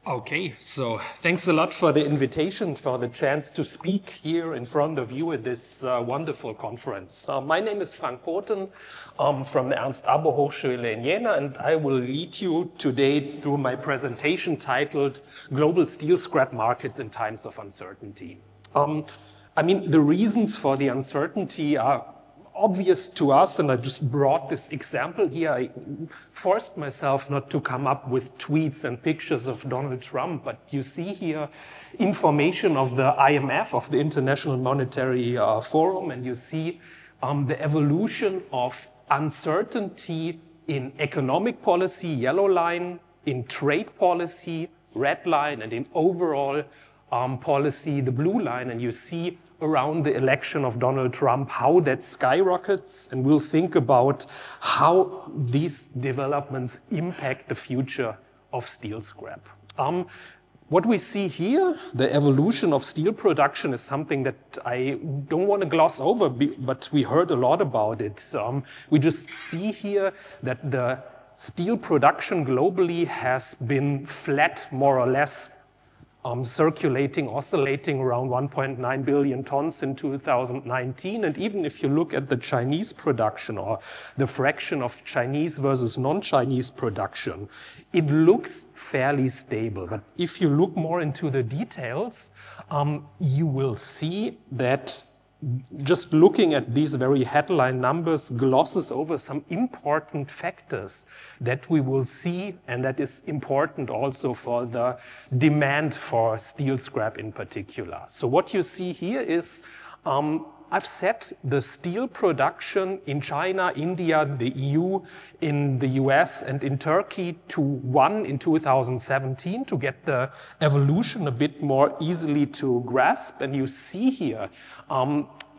Okay, so thanks a lot for the invitation, for the chance to speak here in front of you at this wonderful conference. My name is Pothen. I'm from the Ernst-Abbe-Hochschule in Jena, and I will lead you today through my presentation titled Global Steel Scrap Markets in Times of Uncertainty. The reasons for the uncertainty are obvious to us, and I just brought this example here. I forced myself not to come up with tweets and pictures of Donald Trump, but you see here information of the IMF, of the International Monetary Forum, and you see the evolution of uncertainty in economic policy, yellow line, in trade policy, red line, and in overall policy, the blue line, and you see around the election of Donald Trump, how that skyrockets, and we'll think about how these developments impact the future of steel scrap. What we see here, the evolution of steel production, is something that I don't want to gloss over, but we heard a lot about it. We just see here that the steel production globally has been flat, more or less, oscillating around 1.9 billion tons in 2019. And even if you look at the Chinese production or the fraction of Chinese versus non-Chinese production, it looks fairly stable. But if you look more into the details, you will see that just looking at these very headline numbers glosses over some important factors that we will see, and that is important also for the demand for steel scrap in particular. So what you see here is I've set the steel production in China, India, the EU, in the US, and in Turkey to 1 in 2017 to get the evolution a bit more easily to grasp. And you see here,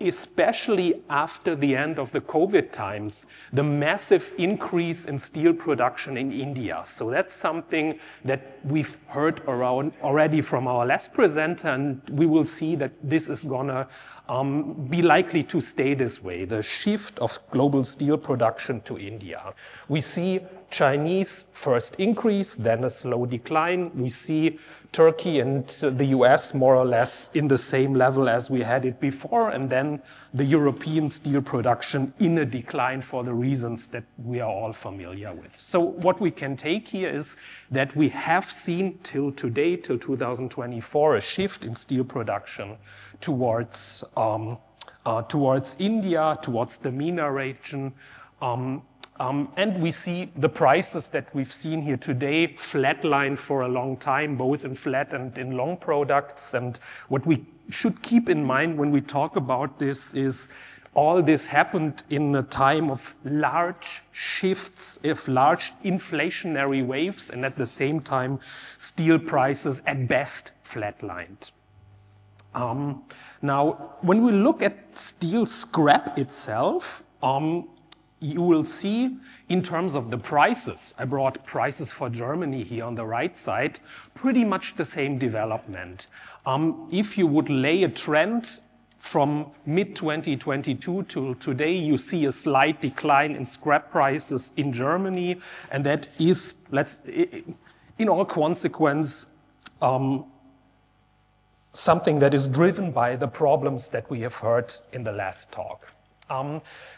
especially after the end of the COVID times, the massive increase in steel production in India. So that's something that we've heard around already from our last presenter, and we will see that this is gonna be likely to stay this way, the shift of global steel production to India. We see Chinese first increase, then a slow decline. We see Turkey and the US more or less in the same level as we had it before, and then the European steel production in a decline for the reasons that we are all familiar with. So what we can take here is that we have seen till today, till 2024, a shift in steel production towards India, towards the MENA region, and we see the prices that we've seen here today flatline for a long time, both in flat and in long products. And what we should keep in mind when we talk about this is all this happened in a time of large shifts, of large inflationary waves, and at the same time, steel prices at best flatlined. Now, when we look at steel scrap itself, you will see in terms of the prices, I brought prices for Germany here on the right side, pretty much the same development. If you would lay a trend from mid-2022 to today, you see a slight decline in scrap prices in Germany, and that is, in all consequence, something that is driven by the problems that we have heard in the last talk.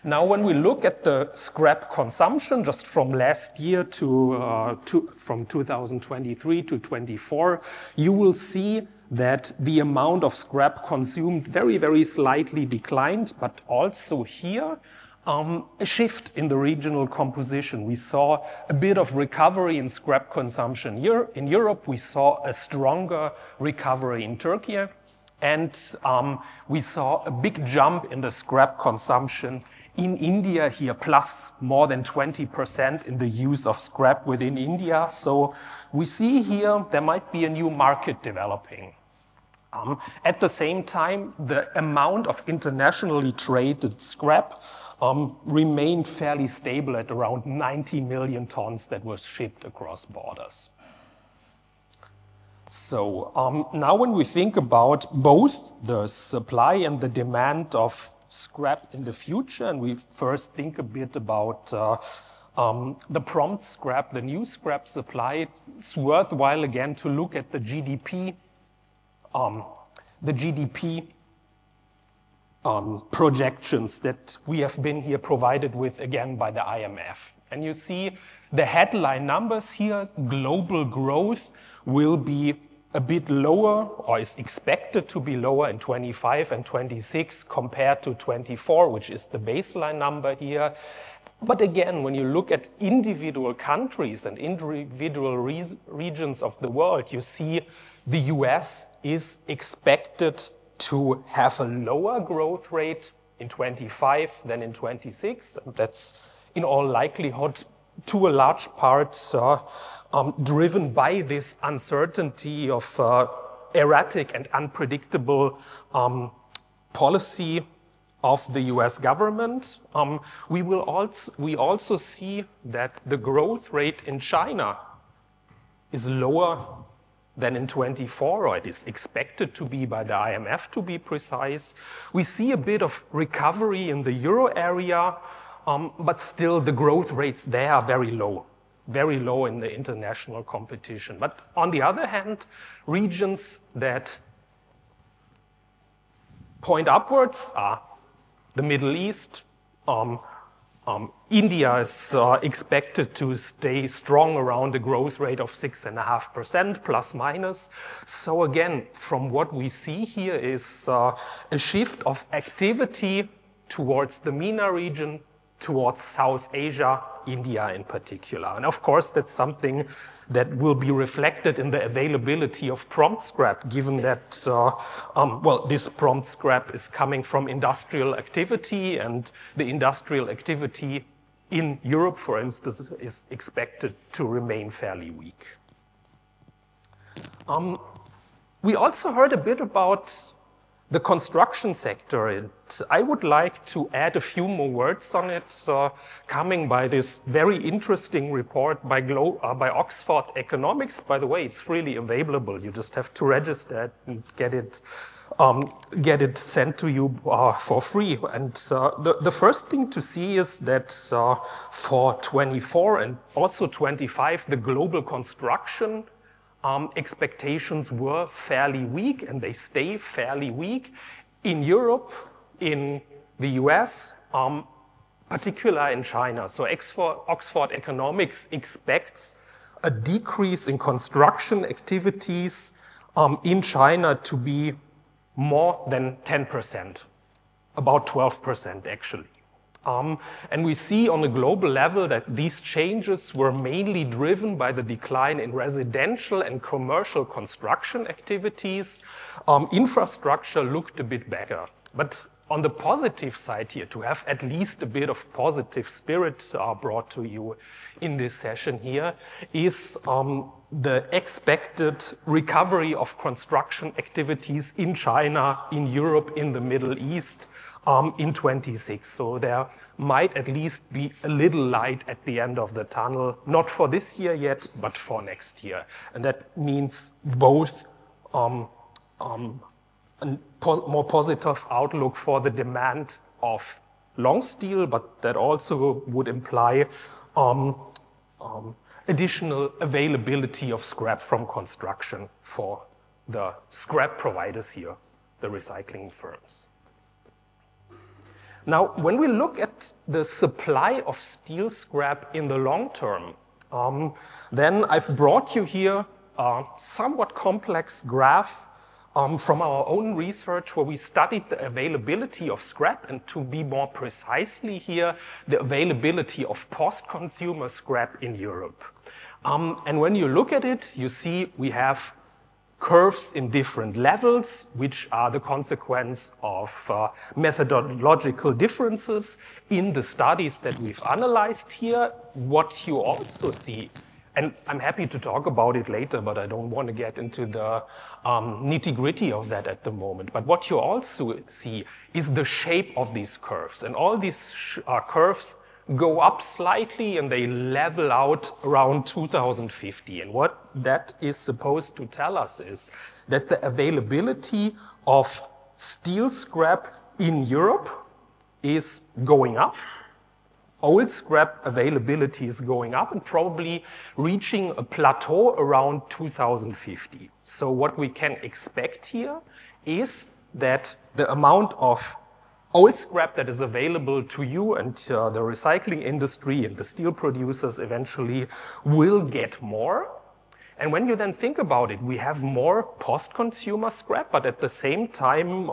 Now, when we look at the scrap consumption just from last year from 2023 to 24, you will see that the amount of scrap consumed very, very slightly declined, but also here a shift in the regional composition. We saw a bit of recovery in scrap consumption here. In Europe, we saw a stronger recovery in Turkey. And we saw a big jump in the scrap consumption in India here, plus more than 20% in the use of scrap within India. So we see here there might be a new market developing. At the same time, the amount of internationally traded scrap remained fairly stable at around 90 million tons that was shipped across borders. So now when we think about both the supply and the demand of scrap in the future, and we first think a bit about the prompt scrap, the new scrap supply, it's worthwhile again to look at the GDP projections that we have been here provided with again by the IMF. And you see the headline numbers here, global growth will be a bit lower, or is expected to be lower in 25 and 26 compared to 24, which is the baseline number here. But again, when you look at individual countries and individual regions of the world, you see the US is expected to have a lower growth rate in 25 than in 26. And that's in all likelihood to a large part driven by this uncertainty of erratic and unpredictable policy of the US government. We also see that the growth rate in China is lower than in 24, or it is expected to be by the IMF, to be precise. We see a bit of recovery in the euro area, but still the growth rates there are very low in the international competition. But on the other hand, regions that point upwards are the Middle East. India is expected to stay strong around a growth rate of 6.5% plus minus. So again, from what we see here is a shift of activity towards the MENA region, towards South Asia, India in particular. And of course, that's something that will be reflected in the availability of prompt scrap, given that, this prompt scrap is coming from industrial activity, and the industrial activity in Europe, for instance, is expected to remain fairly weak. We also heard a bit about the construction sector, and I would like to add a few more words on it, coming by this very interesting report by Oxford Economics. By the way, it's really available. You just have to register and get it sent to you for free. And the first thing to see is that for 24 and also 25, the global construction expectations were fairly weak, and they stay fairly weak. In Europe, in the US, particularly in China. So Oxford Economics expects a decrease in construction activities in China to be more than 10%, about 12% actually. And we see on a global level that these changes were mainly driven by the decline in residential and commercial construction activities. Infrastructure looked a bit better. But on the positive side here, to have at least a bit of positive spirit brought to you in this session here, is the expected recovery of construction activities in China, in Europe, in the Middle East, in 26. So there might at least be a little light at the end of the tunnel, not for this year yet, but for next year. And that means both a more positive outlook for the demand of long steel, but that also would imply additional availability of scrap from construction for the scrap providers here, the recycling firms. Now, when we look at the supply of steel scrap in the long term, then I've brought you here a somewhat complex graph from our own research, where we studied the availability of scrap, and to be more precisely here, the availability of post-consumer scrap in Europe. And when you look at it, you see we have curves in different levels, which are the consequence of methodological differences in the studies that we've analyzed here. What you also see, and I'm happy to talk about it later, but I don't want to get into the nitty-gritty of that at the moment. But what you also see is the shape of these curves. And all these curves go up slightly and they level out around 2050. And what that is supposed to tell us is that the availability of steel scrap in Europe is going up. old scrap availability is going up and probably reaching a plateau around 2050. So what we can expect here is that the amount of old scrap that is available to you and the recycling industry and the steel producers eventually will get more. And when you then think about it, we have more post-consumer scrap, but at the same time,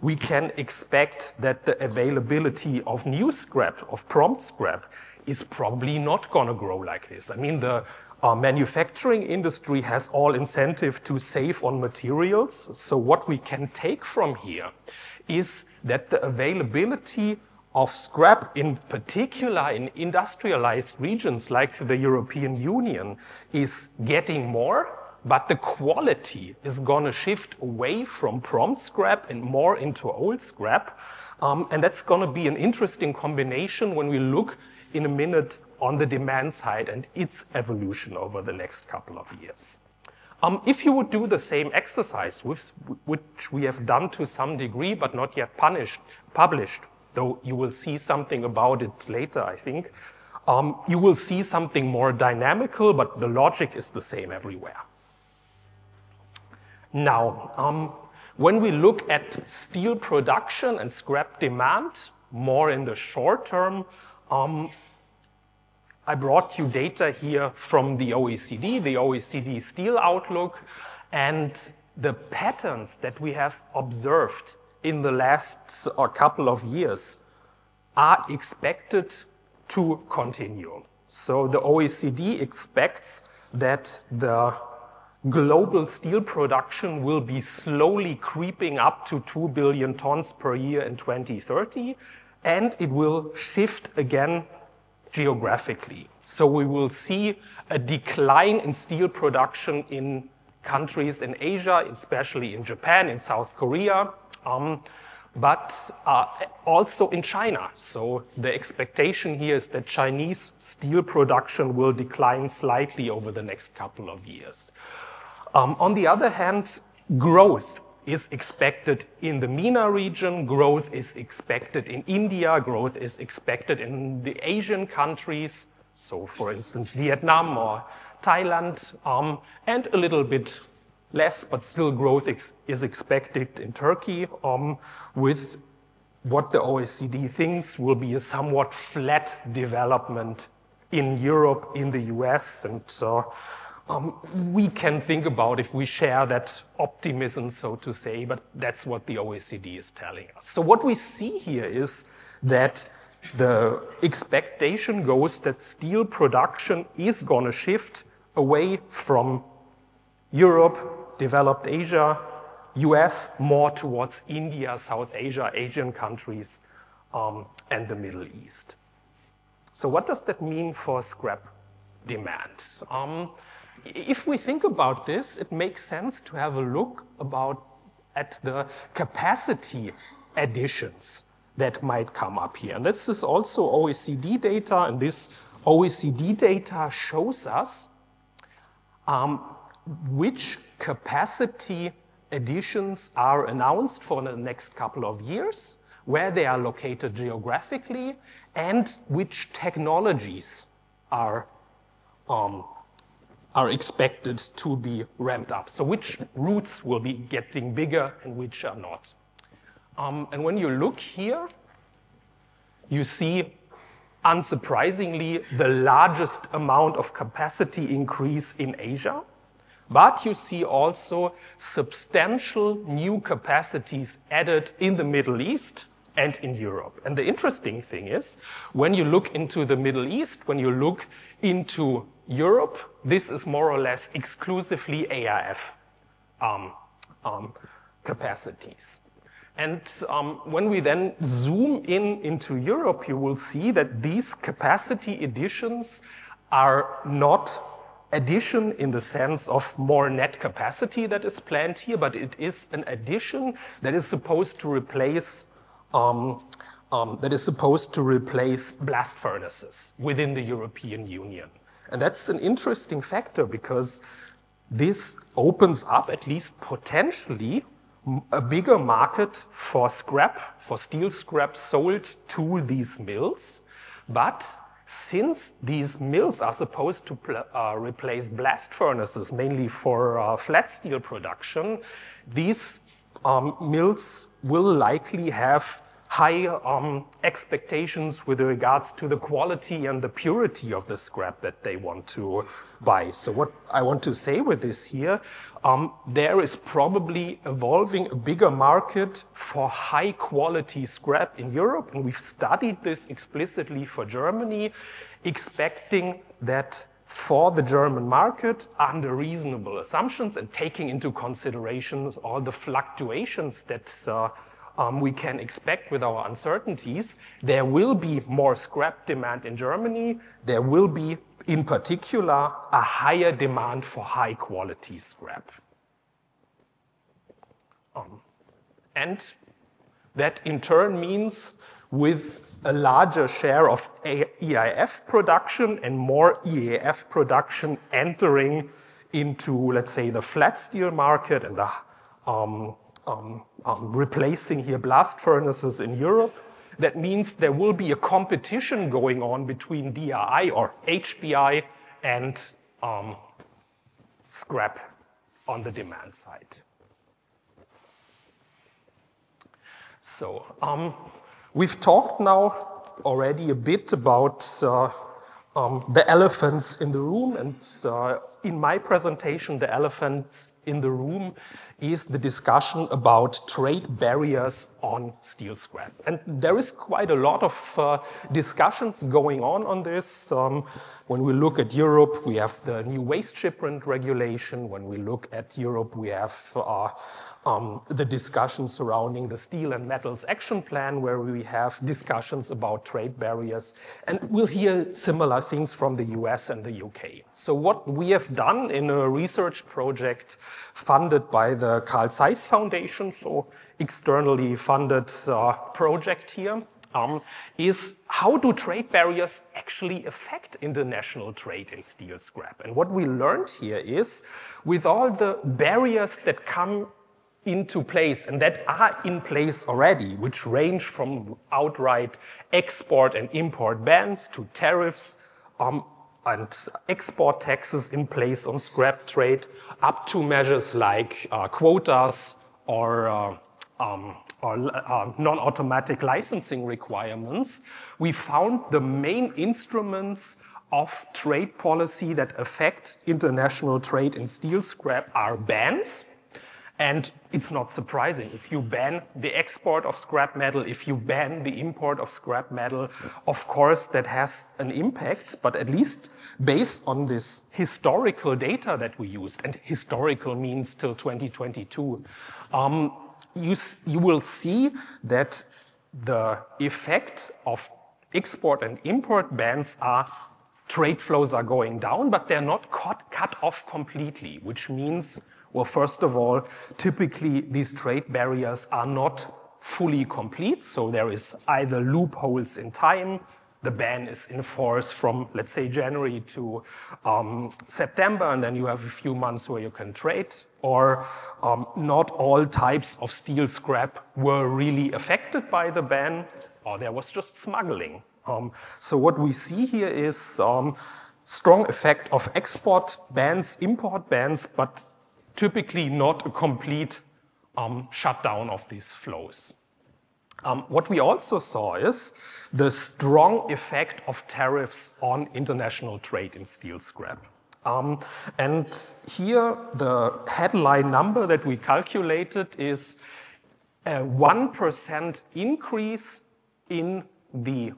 we can expect that the availability of new scrap, of prompt scrap, is probably not going to grow like this. I mean, the manufacturing industry has all incentive to save on materials. So what we can take from here is that the availability of scrap, in particular in industrialized regions like the European Union, is getting more, but the quality is going to shift away from prompt scrap and more into old scrap. And that's going to be an interesting combination when we look in a minute on the demand side and its evolution over the next couple of years. If you would do the same exercise, which we have done to some degree, but not yet published, though you will see something about it later, I think, you will see something more dynamical, but the logic is the same everywhere. Now, when we look at steel production and scrap demand, more in the short term, I brought you data here from the OECD Steel Outlook, and the patterns that we have observed in the last couple of years are expected to continue. So the OECD expects that the global steel production will be slowly creeping up to 2 billion tons per year in 2030, and it will shift again geographically. So we will see a decline in steel production in countries in Asia, especially in Japan, in South Korea, but also in China. So the expectation here is that Chinese steel production will decline slightly over the next couple of years. On the other hand, growth is expected in the MENA region, growth is expected in India, growth is expected in the Asian countries, so for instance Vietnam or Thailand, and a little bit less, but still growth is expected in Turkey, with what the OECD thinks will be a somewhat flat development in Europe, in the US, and we can think about if we share that optimism, so to say, but that's what the OECD is telling us. So what we see here is that the expectation goes that steel production is going to shift away from Europe, developed Asia, US, more towards India, South Asia, Asian countries, and the Middle East. So what does that mean for scrap demand? If we think about this, it makes sense to have a look at the capacity additions that might come up here. And this is also OECD data, and this OECD data shows us which capacity additions are announced for the next couple of years, where they are located geographically, and which technologies are expected to be ramped up. So which routes will be getting bigger and which are not. And when you look here, you see, unsurprisingly, the largest amount of capacity increase in Asia. But you see also substantial new capacities added in the Middle East and in Europe. And the interesting thing is, when you look into the Middle East, when you look into Europe, this is more or less exclusively AIF capacities. And when we then zoom into Europe, you will see that these capacity additions are not addition in the sense of more net capacity that is planned here, but it is an addition that is supposed to replace blast furnaces within the European Union. And that's an interesting factor because this opens up, at least potentially, a bigger market for scrap, for steel scrap sold to these mills, But since these mills are supposed to replace blast furnaces, mainly for flat steel production, these mills will likely have high expectations with regards to the quality and the purity of the scrap that they want to buy. So what I want to say with this here, there is probably evolving a bigger market for high quality scrap in Europe, and we've studied this explicitly for Germany, expecting that for the German market, under reasonable assumptions and taking into consideration all the fluctuations that we can expect with our uncertainties, there will be more scrap demand in Germany. There will be, in particular, a higher demand for high quality scrap. And that in turn means with a larger share of EAF production and more EAF production entering into, let's say, the flat steel market and the replacing here blast furnaces in Europe. That means there will be a competition going on between DRI or HBI and scrap on the demand side. So we've talked now already a bit about the elephants in the room, and in my presentation, the elephant in the room is the discussion about trade barriers on steel scrap. And there is quite a lot of discussions going on this. When we look at Europe, we have the new waste shipment regulation. When we look at Europe, we have the discussion surrounding the Steel and Metals Action Plan, where we have discussions about trade barriers. And we'll hear similar things from the US and the UK. So what we have done in a research project funded by the Carl Zeiss Foundation, so externally funded project here, is how do trade barriers actually affect international trade in steel scrap? And what we learned here is, with all the barriers that come into place and that are in place already, which range from outright export and import bans to tariffs and export taxes in place on scrap trade, up to measures like quotas or non-automatic licensing requirements, we found the main instruments of trade policy that affect international trade in steel scrap are bans. And it's not surprising. If you ban the export of scrap metal, if you ban the import of scrap metal, of course that has an impact, but at least based on this historical data that we used, and historical means till 2022, you will see that the effect of export and import bans are trade flows are going down, but they're not cut off completely, which means, well, first of all, typically these trade barriers are not fully complete. So there is either loopholes in time, the ban is in force from, let's say, January to September, and then you have a few months where you can trade, or not all types of steel scrap were really affected by the ban, or there was just smuggling. So what we see here is strong effect of export bans, import bans, but typically not a complete shutdown of these flows. What we also saw is the strong effect of tariffs on international trade in steel scrap. And here the headline number that we calculated is a 1% increase in the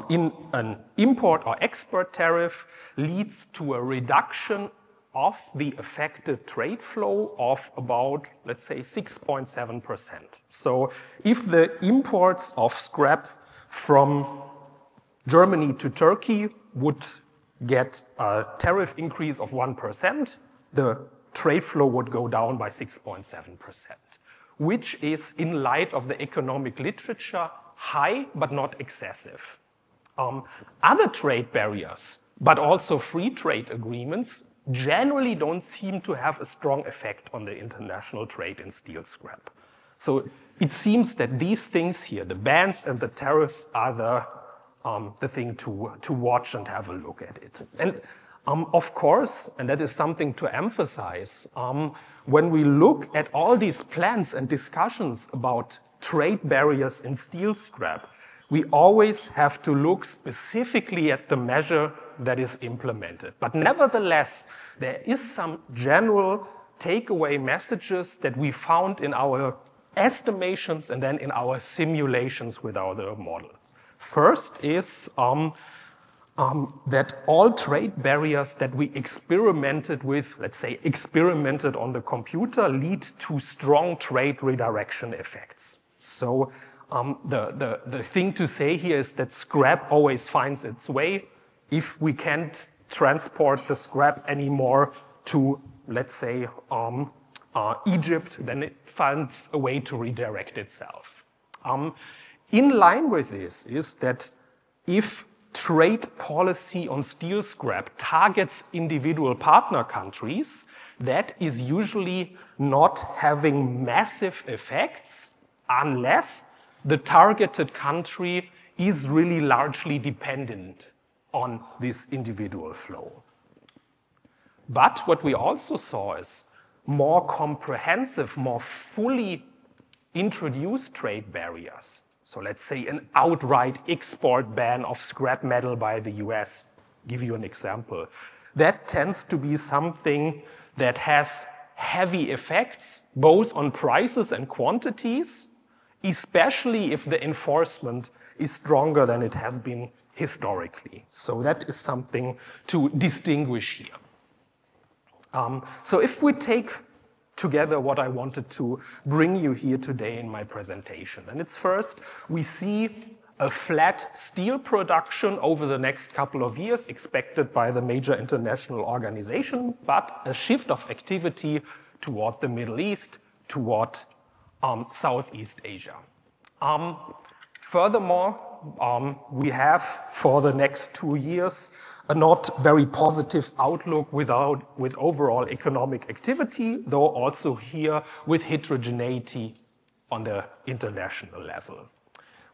in an import or export tariff leads to a reduction of the affected trade flow of about, let's say, 6.7%. So if the imports of scrap from Germany to Turkey would get a tariff increase of 1%, the trade flow would go down by 6.7%, which is, in light of the economic literature, high but not excessive. Other trade barriers, but also free trade agreements, generally don't seem to have a strong effect on the international trade in steel scrap. So it seems that these things here, the bans and the tariffs, are the thing to watch and have a look at it. And of course, and that is something to emphasize, when we look at all these plans and discussions about trade barriers in steel scrap, we always have to look specifically at the measure that is implemented. But nevertheless, there is some general takeaway messages that we found in our estimations and then in our simulations with our models. First is that all trade barriers that we experimented with, let's say experimented on the computer, lead to strong trade redirection effects. So the thing to say here is that scrap always finds its way. If we can't transport the scrap anymore to, let's say, Egypt, then it finds a way to redirect itself. In line with this is that if trade policy on steel scrap targets individual partner countries, that is usually not having massive effects unless the targeted country is really largely dependent on this individual flow. But what we also saw is more comprehensive, more fully introduced trade barriers. So let's say an outright export ban of scrap metal by the US, give you an example. That tends to be something that has heavy effects, both on prices and quantities, especially if the enforcement is stronger than it has been historically. So that is something to distinguish here. So if we take together what I wanted to bring you here today in my presentation. And it's first, we see a flat steel production over the next couple of years expected by the major international organization, but a shift of activity toward the Middle East, toward Southeast Asia. Furthermore, we have for the next 2 years a not very positive outlook with overall economic activity, though also here with heterogeneity on the international level.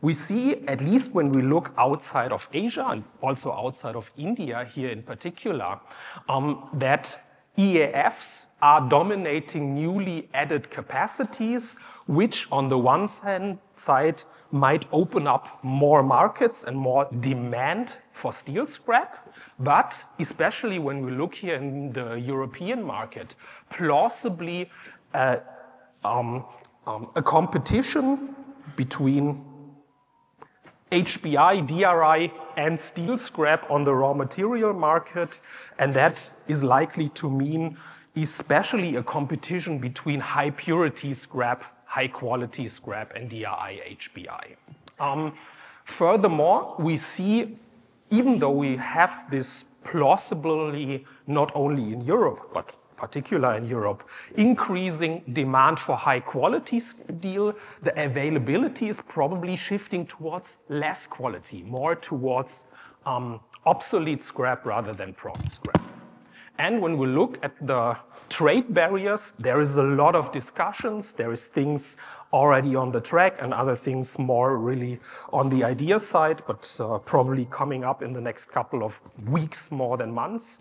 We see, at least when we look outside of Asia and also outside of India here in particular, that EAFs are dominating newly added capacities, which on the one side might open up more markets and more demand for steel scrap, but especially when we look here in the European market, plausibly a competition between HBI, DRI, and steel scrap on the raw material market, and that is likely to mean especially a competition between high purity scrap, high quality scrap, and DRI, HBI. Furthermore, we see, even though we have this plausibly not only in Europe, but particularly in Europe, increasing demand for high quality steel, the availability is probably shifting towards less quality, more towards obsolete scrap rather than prompt scrap. And when we look at the trade barriers, there is a lot of discussions. There is things already on the track and other things more really on the idea side, but probably coming up in the next couple of weeks more than months.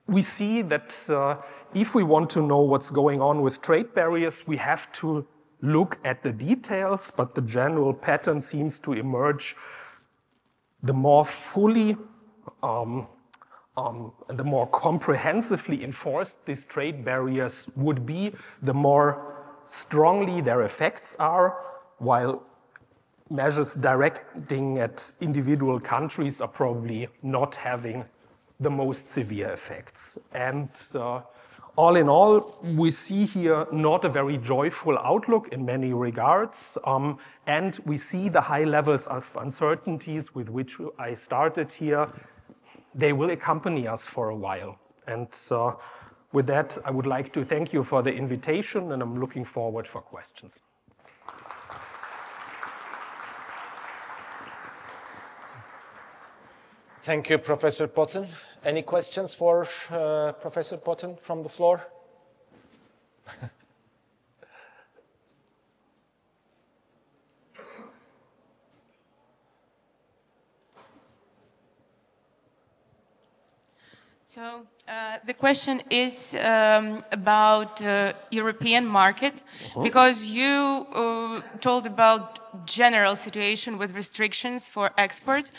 We see that if we want to know what's going on with trade barriers, we have to look at the details, but the general pattern seems to emerge. The more fully and the more comprehensively enforced these trade barriers would be, the more strongly their effects are, while measures directing at individual countries are probably not having the most severe effects. And all in all, we see here not a very joyful outlook in many regards, and we see the high levels of uncertainties with which I started here. They will accompany us for a while. And with that, I would like to thank you for the invitation, and I'm looking forward for questions. Thank you, Professor Pothen. Any questions for Professor Pothen from the floor? So the question is about European market, because you told about general situation with restrictions for export.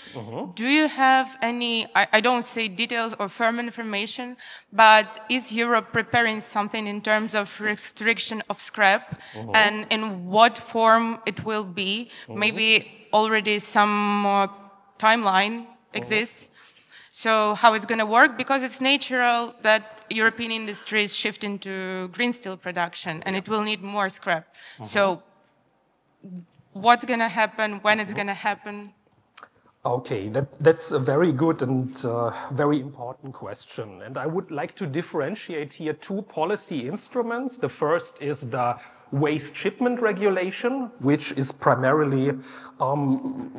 Do you have any, I don't say details or firm information, but is Europe preparing something in terms of restriction of scrap and in what form it will be? Maybe already some timeline exists. So how it's going to work, because it's natural that European industry is shifting to green steel production and it will need more scrap. So what's going to happen, when it's going to happen? Okay, that's a very good and very important question. And I would like to differentiate here two policy instruments. The first is the waste shipment regulation, which is primarily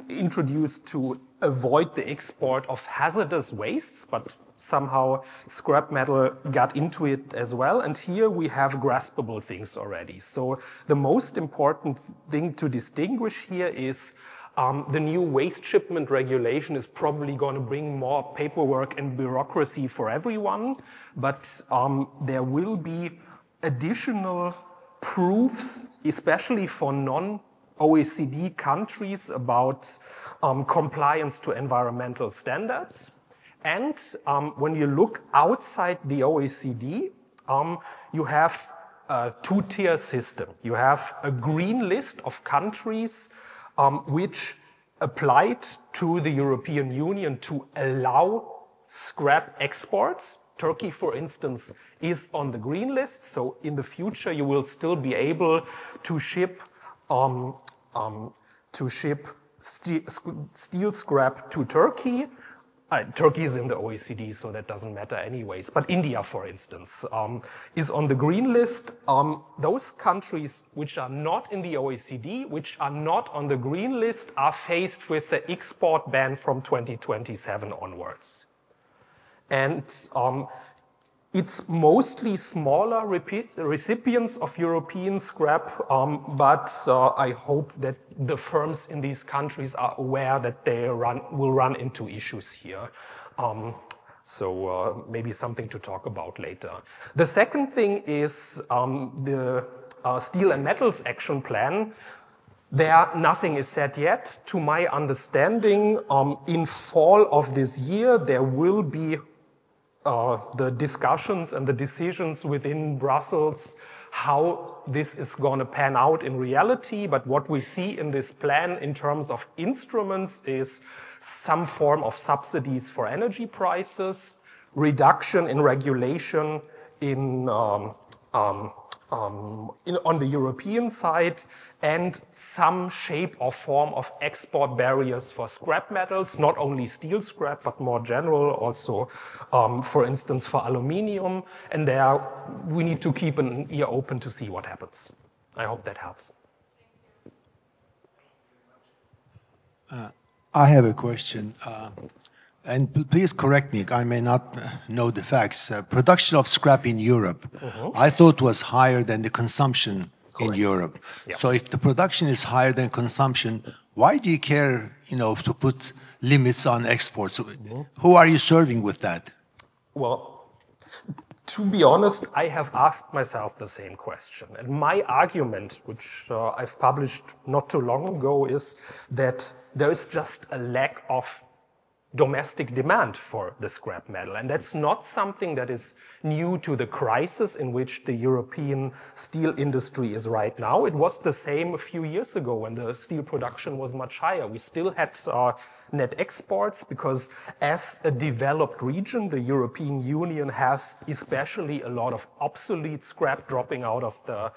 introduced to avoid the export of hazardous wastes, but somehow scrap metal got into it as well. And here we have graspable things already. So the most important thing to distinguish here is the new waste shipment regulation is probably going to bring more paperwork and bureaucracy for everyone, but there will be additional proofs, especially for non-OECD countries, about compliance to environmental standards. And when you look outside the OECD, you have a two-tier system. You have a green list of countries which applied to the European Union to allow scrap exports. Turkey, for instance, is on the green list, so in the future you will still be able to ship steel scrap to Turkey. Turkey is in the OECD, so that doesn't matter anyways. But India, for instance, is on the green list. Those countries which are not in the OECD, which are not on the green list, are faced with the export ban from 2027 onwards. And it's mostly smaller recipients of European scrap, but I hope that the firms in these countries are aware that they will run into issues here. So maybe something to talk about later. The second thing is the Steel and Metals Action Plan. There, nothing is said yet. To my understanding, in fall of this year, there will be the discussions and the decisions within Brussels how this is going to pan out in reality. But what we see in this plan in terms of instruments is some form of subsidies for energy prices, reduction in regulation on the European side, and some shape or form of export barriers for scrap metals, not only steel scrap, but more general, also, for instance, for aluminium. And there we need to keep an ear open to see what happens. I hope that helps. I have a question. And please correct me, I may not know the facts. Production of scrap in Europe, I thought was higher than the consumption in Europe. Yeah. So if the production is higher than consumption, why do you care, to put limits on exports? Who are you serving with that? Well, to be honest, I have asked myself the same question. And my argument, which I've published not too long ago, is that there is just a lack of domestic demand for the scrap metal. And that's not something that is new to the crisis in which the European steel industry is right now. It was the same a few years ago when the steel production was much higher. We still had net exports because as a developed region, the European Union has especially a lot of obsolete scrap dropping out of the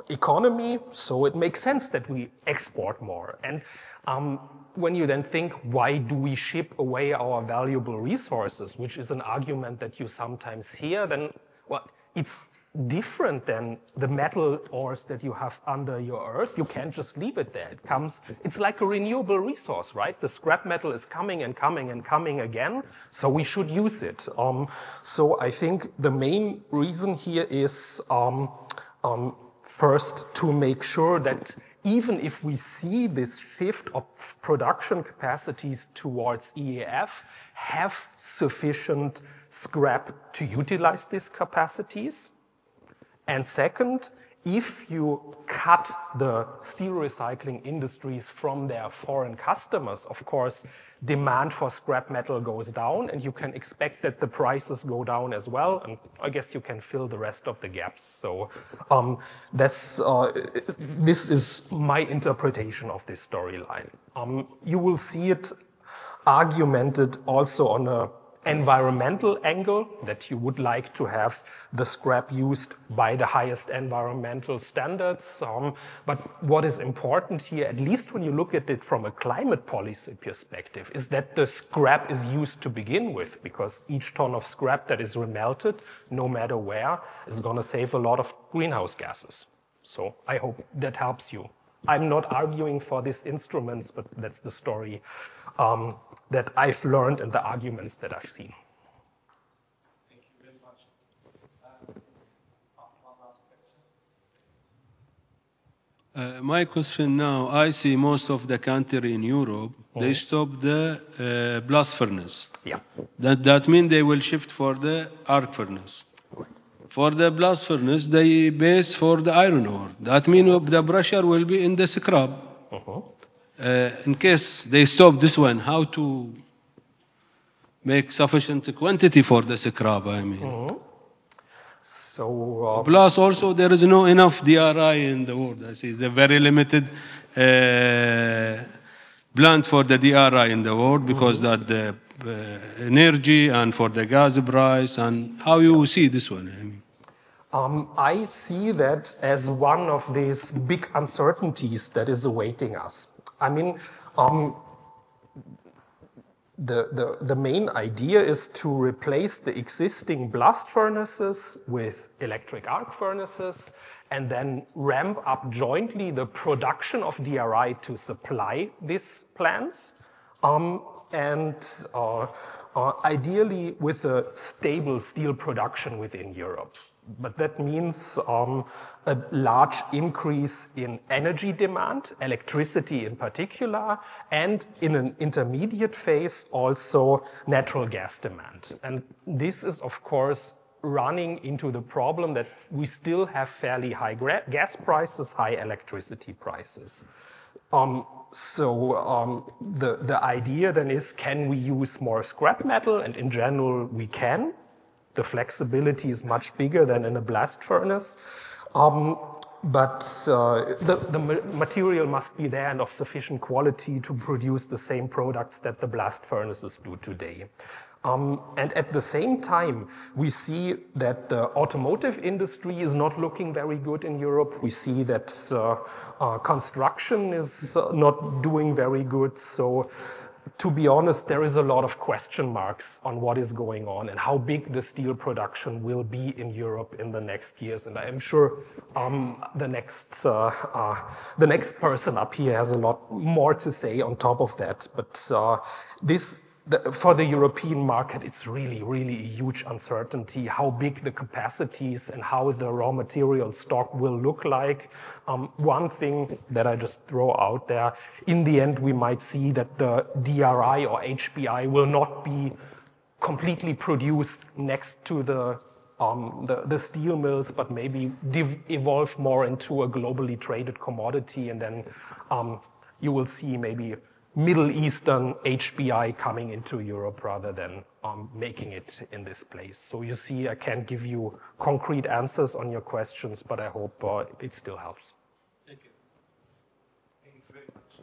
economy, so it makes sense that we export more. And when you then think, why do we ship away our valuable resources, which is an argument that you sometimes hear, then, well, it's different than the metal ores that you have under your earth. You can't just leave it there. It's like a renewable resource, right? The scrap metal is coming and coming and coming again, so we should use it. So I think the main reason here is first to make sure that even if we see this shift of production capacities towards EAF, have sufficient scrap to utilize these capacities. And second, if you cut the steel recycling industries from their foreign customers, of course, demand for scrap metal goes down, and you can expect that the prices go down as well, and I guess you can fill the rest of the gaps. So this is my interpretation of this storyline. You will see it argumented also on a environmental angle, that you would like to have the scrap used by the highest environmental standards. But what is important here, at least when you look at it from a climate policy perspective, is that the scrap is used to begin with, because each ton of scrap that is remelted, no matter where, is going to save a lot of greenhouse gases. So I hope that helps you. I'm not arguing for these instruments, but that's the story that I've learned and the arguments that I've seen. Thank you very much. One last question. My question now, I see most of the country in Europe, they stop the blast furnace. Yeah. That means they will shift for the arc furnace. For the blast furnace, they base for the iron ore. That means the pressure will be in the scrap. In case they stop this one, how to make sufficient quantity for the scrap, I mean. So, plus also there is no enough DRI in the world. I see the very limited plant for the DRI in the world because that the energy and for the gas price, and how you see this one? I mean. I see that as one of these big uncertainties that is awaiting us. I mean, the main idea is to replace the existing blast furnaces with electric arc furnaces and then ramp up jointly the production of DRI to supply these plants. Ideally with a stable steel production within Europe. But that means a large increase in energy demand, electricity in particular, and in an intermediate phase also natural gas demand. And this is, of course, running into the problem that we still have fairly high gas prices, high electricity prices. The idea then is, can we use more scrap metal? And in general, we can. The flexibility is much bigger than in a blast furnace. But the material must be there and of sufficient quality to produce the same products that the blast furnaces do today. And at the same time, we see that the automotive industry is not looking very good in Europe. We see that construction is not doing very good. So to be honest, there is a lot of question marks on what is going on and how big the steel production will be in Europe in the next years. And I am sure the next person up here has a lot more to say on top of that. But for the European market, it's really, really a huge uncertainty how big the capacities and how the raw material stock will look like. One thing that I just throw out there, in the end, we might see that the DRI or HBI will not be completely produced next to the steel mills, but maybe evolve more into a globally traded commodity. And then you will see maybe Middle Eastern HBI coming into Europe rather than making it in this place. So you see, I can't give you concrete answers on your questions, but I hope it still helps. Thank you. Thank you very much.